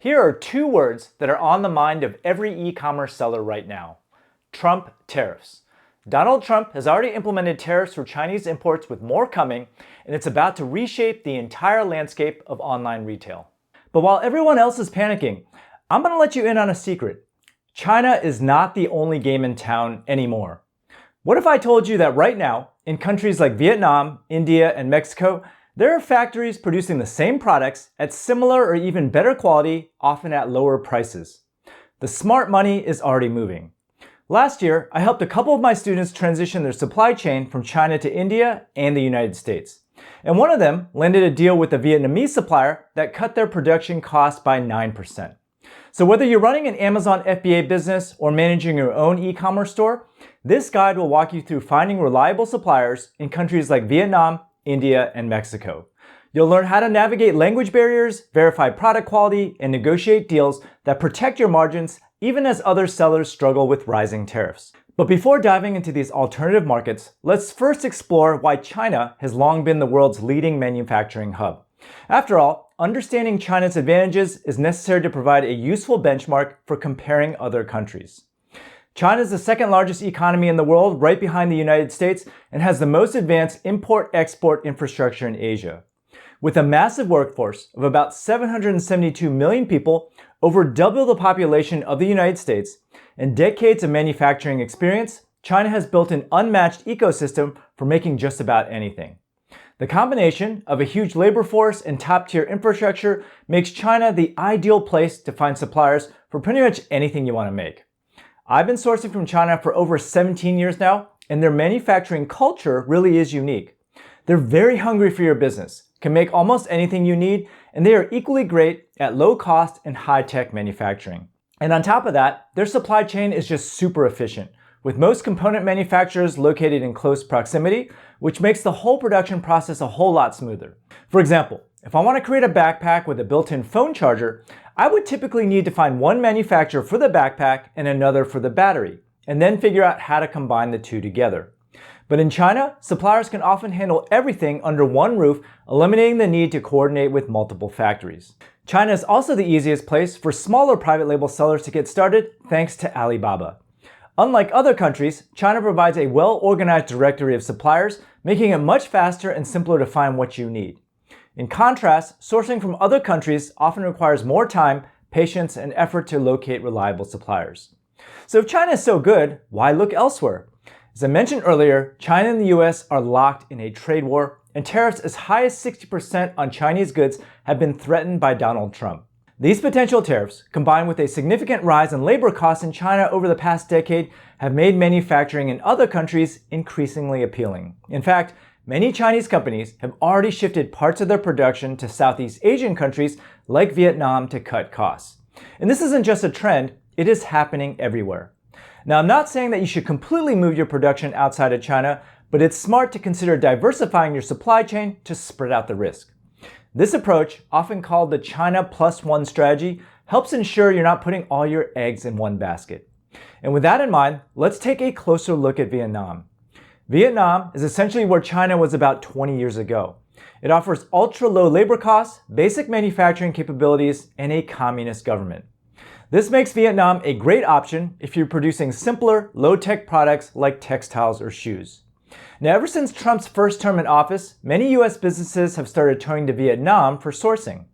Here are two words that are on the mind of every e-commerce seller right now. Trump tariffs. Donald Trump has already implemented tariffs for Chinese imports with more coming, and it's about to reshape the entire landscape of online retail. But while everyone else is panicking, I'm going to let you in on a secret. China is not the only game in town anymore. What if I told you that right now, in countries like Vietnam, India, and Mexico, there are factories producing the same products at similar or even better quality, often at lower prices. The smart money is already moving. Last year, I helped a couple of my students transition their supply chain from China to India and the United States. And one of them landed a deal with a Vietnamese supplier that cut their production costs by 9%. So whether you're running an Amazon FBA business or managing your own e-commerce store, this guide will walk you through finding reliable suppliers in countries like Vietnam, India, and Mexico. You'll learn how to navigate language barriers, verify product quality, and negotiate deals that protect your margins even as other sellers struggle with rising tariffs. But before diving into these alternative markets, let's first explore why China has long been the world's leading manufacturing hub. After all, understanding China's advantages is necessary to provide a useful benchmark for comparing other countries. China is the second largest economy in the world, right behind the United States, and has the most advanced import-export infrastructure in Asia. With a massive workforce of about 772 million people, over double the population of the United States, and decades of manufacturing experience, China has built an unmatched ecosystem for making just about anything. The combination of a huge labor force and top-tier infrastructure makes China the ideal place to find suppliers for pretty much anything you want to make. I've been sourcing from China for over 17 years now, and their manufacturing culture really is unique. They're very hungry for your business, can make almost anything you need, and they are equally great at low cost and high-tech manufacturing. And on top of that, their supply chain is just super efficient, with most component manufacturers located in close proximity, which makes the whole production process a whole lot smoother. For example, if I want to create a backpack with a built-in phone charger, I would typically need to find one manufacturer for the backpack and another for the battery, and then figure out how to combine the two together. But in China, suppliers can often handle everything under one roof, eliminating the need to coordinate with multiple factories. China is also the easiest place for smaller private label sellers to get started, thanks to Alibaba. Unlike other countries, China provides a well-organized directory of suppliers, making it much faster and simpler to find what you need. In contrast, sourcing from other countries often requires more time, patience, and effort to locate reliable suppliers. So if China is so good, why look elsewhere? As I mentioned earlier, China and the US are locked in a trade war, and tariffs as high as 60% on Chinese goods have been threatened by Donald Trump. These potential tariffs, combined with a significant rise in labor costs in China over the past decade, have made manufacturing in other countries increasingly appealing. In fact, many Chinese companies have already shifted parts of their production to Southeast Asian countries like Vietnam to cut costs. And this isn't just a trend, it is happening everywhere. Now, I'm not saying that you should completely move your production outside of China, but it's smart to consider diversifying your supply chain to spread out the risk. This approach, often called the China Plus One strategy, helps ensure you're not putting all your eggs in one basket. And with that in mind, let's take a closer look at Vietnam. Vietnam is essentially where China was about 20 years ago. It offers ultra-low labor costs, basic manufacturing capabilities, and a communist government. This makes Vietnam a great option if you're producing simpler, low-tech products like textiles or shoes. Now, ever since Trump's first term in office, many US businesses have started turning to Vietnam for sourcing.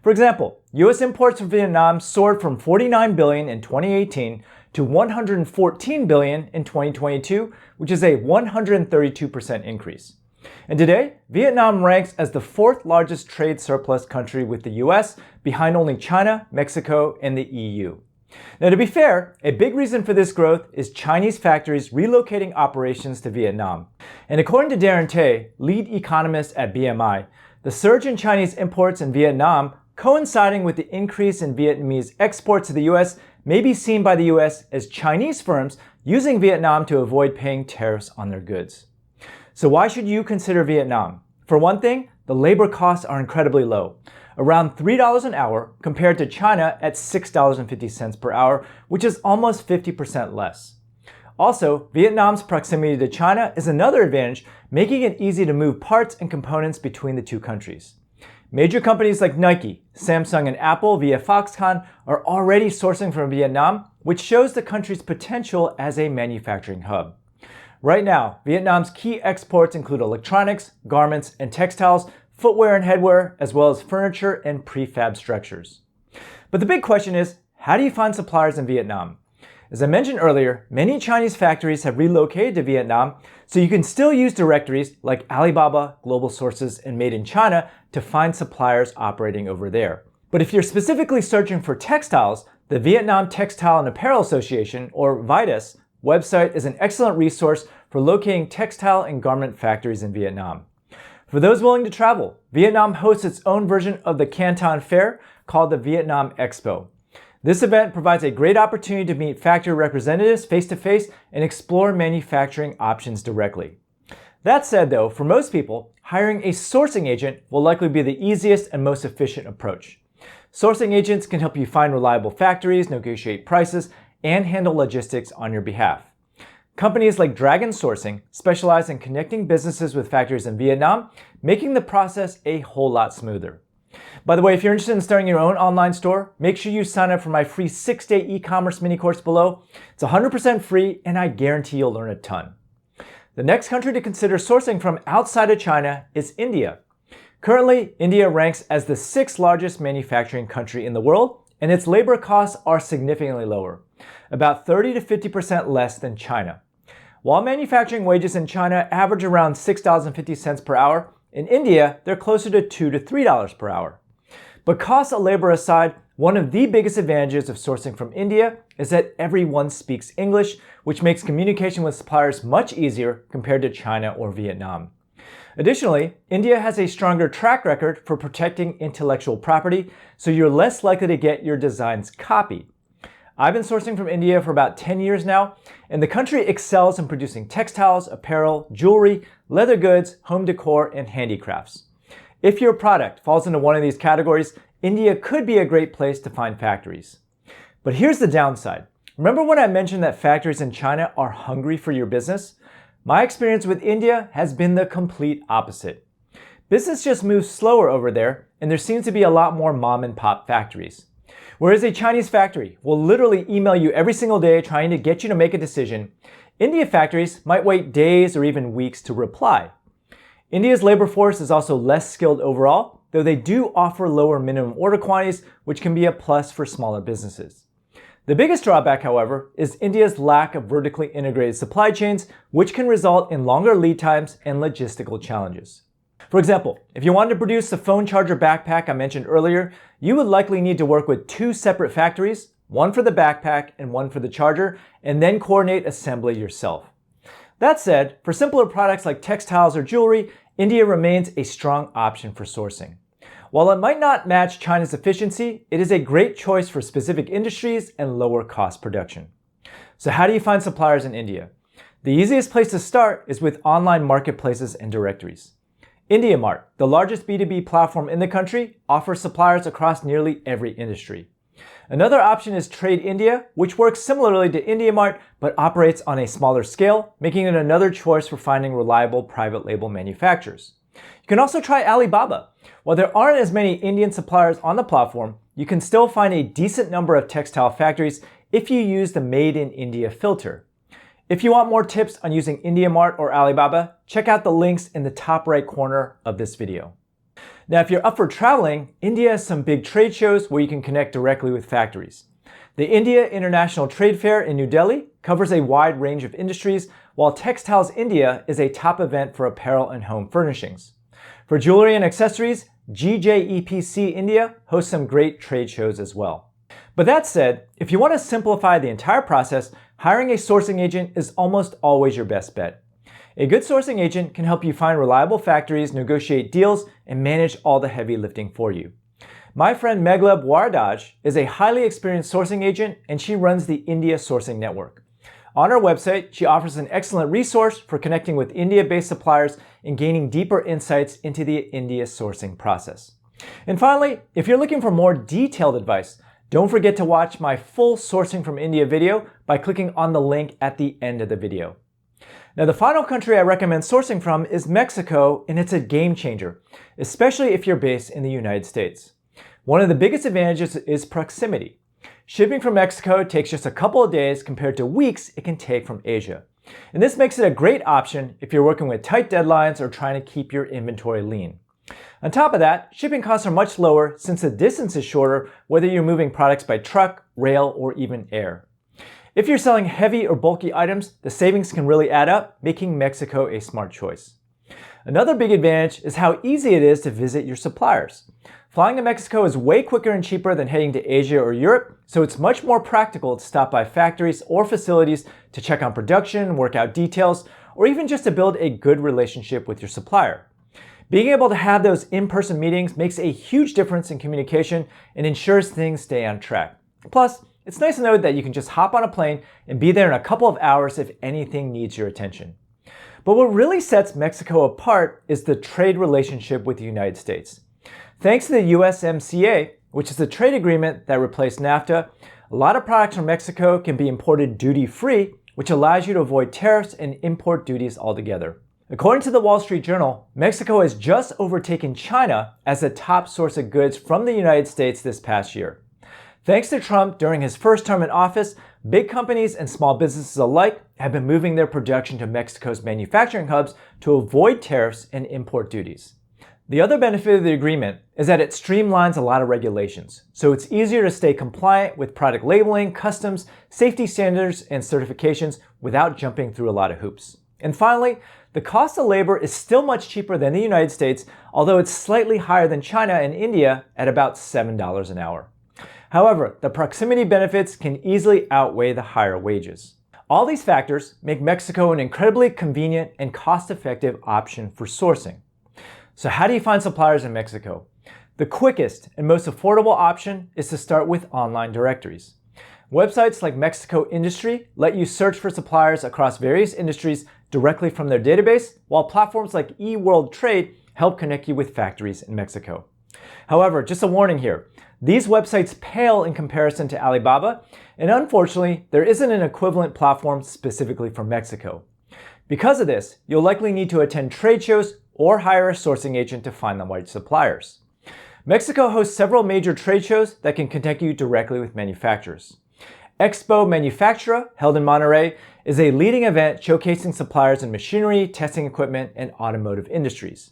For example, US imports from Vietnam soared from $49 billion in 2018 to $114 billion in 2022, which is a 132% increase. And today, Vietnam ranks as the fourth largest trade surplus country with the US, behind only China, Mexico, and the EU. Now, to be fair, a big reason for this growth is Chinese factories relocating operations to Vietnam. And according to Darren Tay, lead economist at BMI, the surge in Chinese imports in Vietnam, coinciding with the increase in Vietnamese exports to the US, may be seen by the US as Chinese firms using Vietnam to avoid paying tariffs on their goods. So why should you consider Vietnam? For one thing, the labor costs are incredibly low, around $3 an hour compared to China at $6.50 per hour, which is almost 50% less. Also, Vietnam's proximity to China is another advantage, making it easy to move parts and components between the two countries. Major companies like Nike, Samsung, and Apple via Foxconn are already sourcing from Vietnam, which shows the country's potential as a manufacturing hub. Right now, Vietnam's key exports include electronics, garments, and textiles, footwear and headwear, as well as furniture and prefab structures. But the big question is, how do you find suppliers in Vietnam? As I mentioned earlier, many Chinese factories have relocated to Vietnam, so you can still use directories like Alibaba, Global Sources, and Made in China to find suppliers operating over there. But if you're specifically searching for textiles, the Vietnam Textile and Apparel Association, or VITAS, website is an excellent resource for locating textile and garment factories in Vietnam. For those willing to travel, Vietnam hosts its own version of the Canton Fair called the Vietnam Expo. This event provides a great opportunity to meet factory representatives face-to-face and explore manufacturing options directly. That said though, for most people, hiring a sourcing agent will likely be the easiest and most efficient approach. Sourcing agents can help you find reliable factories, negotiate prices, and handle logistics on your behalf. Companies like Dragon Sourcing specialize in connecting businesses with factories in Vietnam, making the process a whole lot smoother. By the way, if you're interested in starting your own online store, make sure you sign up for my free 6-day e-commerce mini course below. It's 100% free and I guarantee you'll learn a ton. The next country to consider sourcing from outside of China is India. Currently, India ranks as the 6th largest manufacturing country in the world, and its labor costs are significantly lower, about 30 to 50% less than China. While manufacturing wages in China average around $6.50 per hour, in India, they're closer to $2 to $3 per hour. But cost of labor aside, one of the biggest advantages of sourcing from India is that everyone speaks English, which makes communication with suppliers much easier compared to China or Vietnam. Additionally, India has a stronger track record for protecting intellectual property, so you're less likely to get your designs copied. I've been sourcing from India for about 10 years now, and the country excels in producing textiles, apparel, jewelry, leather goods, home decor, and handicrafts. If your product falls into one of these categories, India could be a great place to find factories. But here's the downside. Remember when I mentioned that factories in China are hungry for your business? My experience with India has been the complete opposite. Business just moves slower over there, and there seems to be a lot more mom and pop factories. Whereas a Chinese factory will literally email you every single day trying to get you to make a decision, India factories might wait days or even weeks to reply. India's labor force is also less skilled overall, though they do offer lower minimum order quantities, which can be a plus for smaller businesses. The biggest drawback, however, is India's lack of vertically integrated supply chains, which can result in longer lead times and logistical challenges. For example, if you wanted to produce the phone charger backpack I mentioned earlier, you would likely need to work with 2 separate factories, one for the backpack and one for the charger, and then coordinate assembly yourself. That said, for simpler products like textiles or jewelry, India remains a strong option for sourcing. While it might not match China's efficiency, it is a great choice for specific industries and lower cost production. So how do you find suppliers in India? The easiest place to start is with online marketplaces and directories. IndiaMart, the largest B2B platform in the country, offers suppliers across nearly every industry. Another option is Trade India, which works similarly to IndiaMart but operates on a smaller scale, making it another choice for finding reliable private label manufacturers. You can also try Alibaba. While there aren't as many Indian suppliers on the platform, you can still find a decent number of textile factories if you use the Made in India filter. If you want more tips on using IndiaMart or Alibaba, check out the links in the top right corner of this video. Now, if you're up for traveling, India has some big trade shows where you can connect directly with factories. The India International Trade Fair in New Delhi covers a wide range of industries, while Textiles India is a top event for apparel and home furnishings. For jewelry and accessories, GJEPC India hosts some great trade shows as well. But that said, if you want to simplify the entire process, hiring a sourcing agent is almost always your best bet. A good sourcing agent can help you find reliable factories, negotiate deals, and manage all the heavy lifting for you. My friend Meghleb Wardaj is a highly experienced sourcing agent, and she runs the India Sourcing Network. On her website, she offers an excellent resource for connecting with India-based suppliers and gaining deeper insights into the India sourcing process. And finally, if you're looking for more detailed advice, don't forget to watch my full Sourcing from India video by clicking on the link at the end of the video. Now, the final country I recommend sourcing from is Mexico, and it's a game changer, especially if you're based in the United States. One of the biggest advantages is proximity. Shipping from Mexico takes just a couple of days compared to weeks it can take from Asia. And this makes it a great option if you're working with tight deadlines or trying to keep your inventory lean. On top of that, shipping costs are much lower since the distance is shorter, whether you're moving products by truck, rail, or even air. If you're selling heavy or bulky items, the savings can really add up, making Mexico a smart choice. Another big advantage is how easy it is to visit your suppliers. Flying to Mexico is way quicker and cheaper than heading to Asia or Europe, so it's much more practical to stop by factories or facilities to check on production, work out details, or even just to build a good relationship with your supplier. Being able to have those in-person meetings makes a huge difference in communication and ensures things stay on track. Plus, it's nice to know that you can just hop on a plane and be there in a couple of hours if anything needs your attention. But what really sets Mexico apart is the trade relationship with the United States. Thanks to the USMCA, which is the trade agreement that replaced NAFTA, a lot of products from Mexico can be imported duty-free, which allows you to avoid tariffs and import duties altogether. According to the Wall Street Journal, Mexico has just overtaken China as the top source of goods from the United States this past year. Thanks to Trump during his first term in office, big companies and small businesses alike have been moving their production to Mexico's manufacturing hubs to avoid tariffs and import duties. The other benefit of the agreement is that it streamlines a lot of regulations, so it's easier to stay compliant with product labeling, customs, safety standards, and certifications without jumping through a lot of hoops. And finally, the cost of labor is still much cheaper than the United States, although it's slightly higher than China and India at about $7 an hour. However, the proximity benefits can easily outweigh the higher wages. All these factors make Mexico an incredibly convenient and cost-effective option for sourcing. So how do you find suppliers in Mexico? The quickest and most affordable option is to start with online directories. Websites like Mexico Industry let you search for suppliers across various industries directly from their database, while platforms like eWorld Trade help connect you with factories in Mexico. However, just a warning here, these websites pale in comparison to Alibaba, and unfortunately, there isn't an equivalent platform specifically for Mexico. Because of this, you'll likely need to attend trade shows or hire a sourcing agent to find the right suppliers. Mexico hosts several major trade shows that can connect you directly with manufacturers. Expo Manufactura, held in Monterrey, is a leading event showcasing suppliers in machinery, testing equipment, and automotive industries.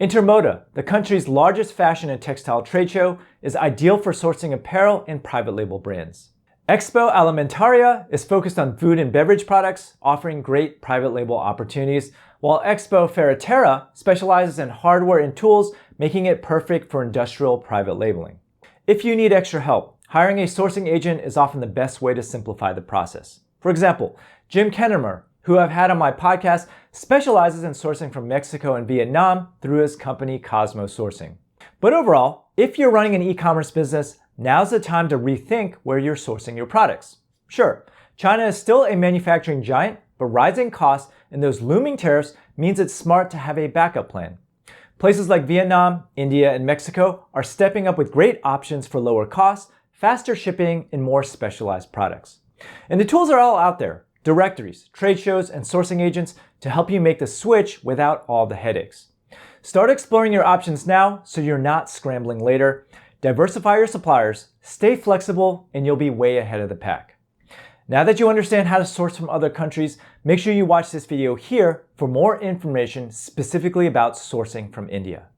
Intermoda, the country's largest fashion and textile trade show, is ideal for sourcing apparel and private label brands. Expo Alimentaria is focused on food and beverage products, offering great private label opportunities, while Expo Ferretera specializes in hardware and tools, making it perfect for industrial private labeling. If you need extra help, hiring a sourcing agent is often the best way to simplify the process. For example, Jim Kennemer, who I've had on my podcast, specializes in sourcing from Mexico and Vietnam through his company Cosmo Sourcing. But overall, if you're running an e-commerce business, now's the time to rethink where you're sourcing your products. Sure, China is still a manufacturing giant, but rising costs and those looming tariffs means it's smart to have a backup plan. Places like Vietnam, India, and Mexico are stepping up with great options for lower costs, faster shipping, and more specialized products. And the tools are all out there: directories, trade shows, and sourcing agents to help you make the switch without all the headaches. Start exploring your options now so you're not scrambling later. Diversify your suppliers, stay flexible, and you'll be way ahead of the pack. Now that you understand how to source from other countries, make sure you watch this video here for more information specifically about sourcing from India.